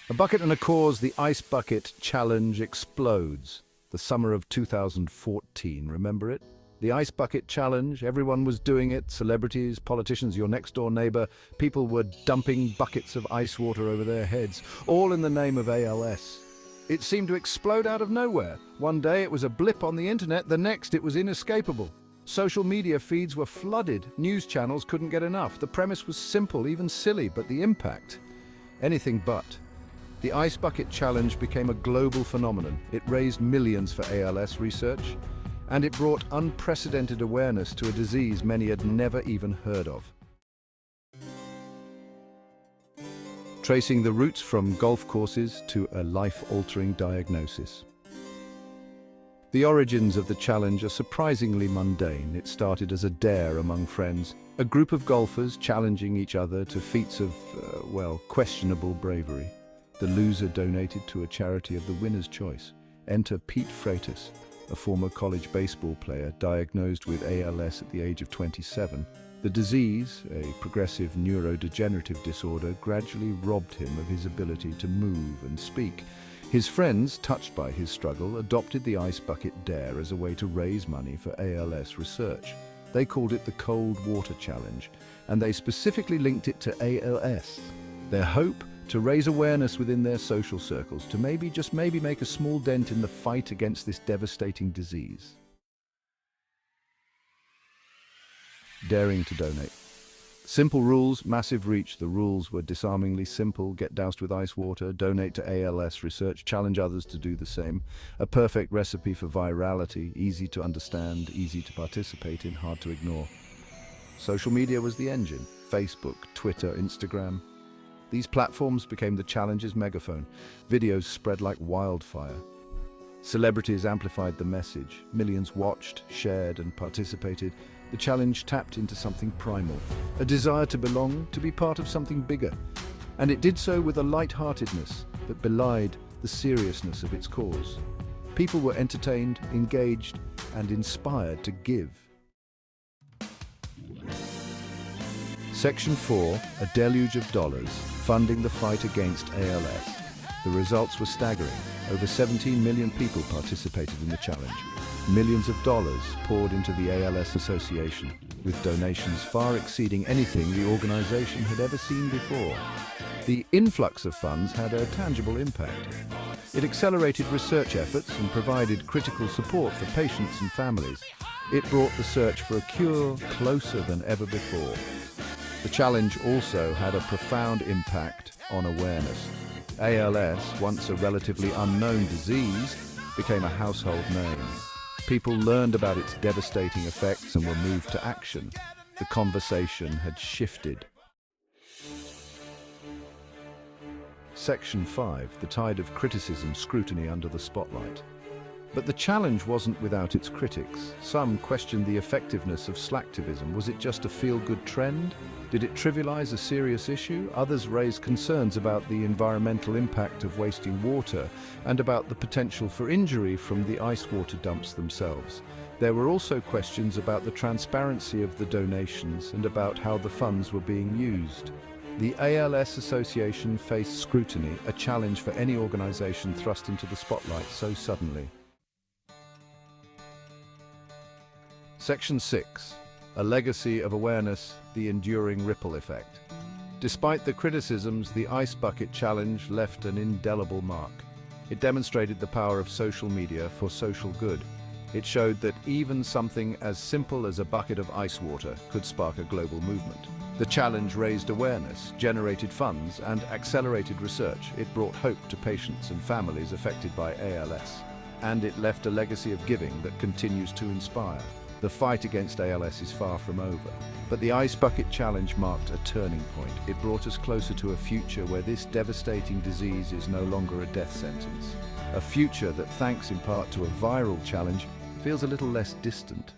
A bucket and a cause, the Ice Bucket Challenge explodes. The summer of 2014, remember it? The Ice Bucket Challenge, everyone was doing it, celebrities, politicians, your next-door neighbor. People were dumping buckets of ice water over their heads, all in the name of ALS. It seemed to explode out of nowhere. One day it was a blip on the internet, the next it was inescapable. Social media feeds were flooded, news channels couldn't get enough. The premise was simple, even silly, but the impact, anything but. The Ice Bucket Challenge became a global phenomenon. It raised millions for ALS research, and it brought unprecedented awareness to a disease many had never even heard of. Tracing the roots from golf courses to a life-altering diagnosis. The origins of the challenge are surprisingly mundane. It started as a dare among friends, a group of golfers challenging each other to feats of, questionable bravery. The loser donated to a charity of the winner's choice. Enter Pete Freitas, a former college baseball player diagnosed with ALS at the age of 27. The disease, a progressive neurodegenerative disorder, gradually robbed him of his ability to move and speak. His friends, touched by his struggle, adopted the Ice Bucket Dare as a way to raise money for ALS research. They called it the Cold Water Challenge, and they specifically linked it to ALS. Their hope? To raise awareness within their social circles, to maybe, just maybe, make a small dent in the fight against this devastating disease. Daring to donate. Simple rules, massive reach. The rules were disarmingly simple. Get doused with ice water, donate to ALS research, challenge others to do the same. A perfect recipe for virality, easy to understand, easy to participate in, hard to ignore. Social media was the engine. Facebook, Twitter, Instagram. These platforms became the challenge's megaphone. Videos spread like wildfire. Celebrities amplified the message. Millions watched, shared, and participated. The challenge tapped into something primal, a desire to belong, to be part of something bigger. And it did so with a light-heartedness that belied the seriousness of its cause. People were entertained, engaged, and inspired to give. Section 4, a deluge of dollars, funding the fight against ALS. The results were staggering. Over 17 million people participated in the challenge. Millions of dollars poured into the ALS Association, with donations far exceeding anything the organization had ever seen before. The influx of funds had a tangible impact. It accelerated research efforts and provided critical support for patients and families. It brought the search for a cure closer than ever before. The challenge also had a profound impact on awareness. ALS, once a relatively unknown disease, became a household name. People learned about its devastating effects and were moved to action. The conversation had shifted. Section 5, the tide of criticism, scrutiny under the spotlight. But the challenge wasn't without its critics. Some questioned the effectiveness of slacktivism. Was it just a feel-good trend? Did it trivialize a serious issue? Others raised concerns about the environmental impact of wasting water and about the potential for injury from the ice water dumps themselves. There were also questions about the transparency of the donations and about how the funds were being used. The ALS Association faced scrutiny, a challenge for any organization thrust into the spotlight so suddenly. Section 6. A legacy of awareness, the enduring ripple effect. Despite the criticisms, the Ice Bucket Challenge left an indelible mark. It demonstrated the power of social media for social good. It showed that even something as simple as a bucket of ice water could spark a global movement. The challenge raised awareness, generated funds, and accelerated research. It brought hope to patients and families affected by ALS. And it left a legacy of giving that continues to inspire. The fight against ALS is far from over, but the Ice Bucket Challenge marked a turning point. It brought us closer to a future where this devastating disease is no longer a death sentence. A future that, thanks in part to a viral challenge, feels a little less distant.